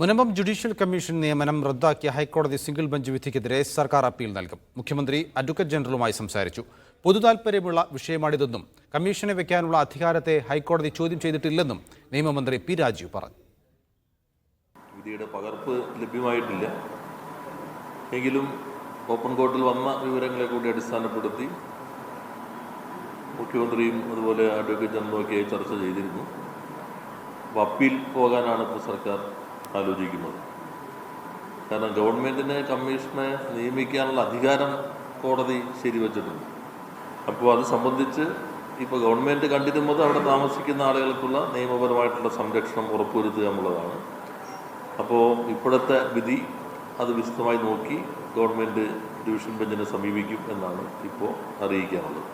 Munambam judicial commission നിയമനം റദ്ദാക്കിയ ഹൈക്കോടതി സിംഗിൾ ബെഞ്ച് വിധിക്കെതിരെ സർക്കാർ അപ്പീൽ നൽകും. മുഖ്യമന്ത്രി അഡ്വക്കേറ്റ് ജനറലുമായി സംസാരിച്ചു. പൊതുതാൽപര്യമുള്ള വിഷയമാണിതെന്നും കമ്മീഷനെ വയ്ക്കാനുള്ള അധികാരത്തെ ഹൈക്കോടതി ചോദ്യം ചെയ്തിട്ടില്ലെന്നും നിയമമന്ത്രി പി രാജീവ് പറഞ്ഞു. വിധിയുടെ പകർപ്പ് ലഭ്യമായിട്ടില്ല. എങ്കിലും ഓപ്പൺ കോർട്ടിൽ വന്ന വിവരങ്ങളെ കൂടി അടിസ്ഥാനപ്പെടുത്തി മുഖ്യമന്ത്രിയും അതുപോലെ അഡ്വക്കേറ്റ് ജനറലുമൊക്കെയായി ചർച്ച ചെയ്തിരുന്നു. അപ്പോൾ അപ്പീൽ പോകാനാണ് ഇപ്പോൾ സർക്കാർ ആലോചിക്കുന്നത്. കാരണം ഗവൺമെൻറ്റിന് കമ്മീഷനെ നിയമിക്കാനുള്ള അധികാരം കോടതി ശരിവച്ചിട്ടുണ്ട്. അപ്പോൾ അത് സംബന്ധിച്ച് ഇപ്പോൾ ഗവൺമെൻറ് കണ്ടിരുന്നത് അവിടെ താമസിക്കുന്ന ആളുകൾക്കുള്ള നിയമപരമായിട്ടുള്ള സംരക്ഷണം ഉറപ്പുവരുത്തുക എന്നുള്ളതാണ്. അപ്പോൾ ഇപ്പോഴത്തെ വിധി അത് വിശദമായി നോക്കി ഗവൺമെൻറ് ഡിവിഷൻ ബെഞ്ചിനെ സമീപിക്കും എന്നാണ് ഇപ്പോൾ അറിയിക്കാനുള്ളത്.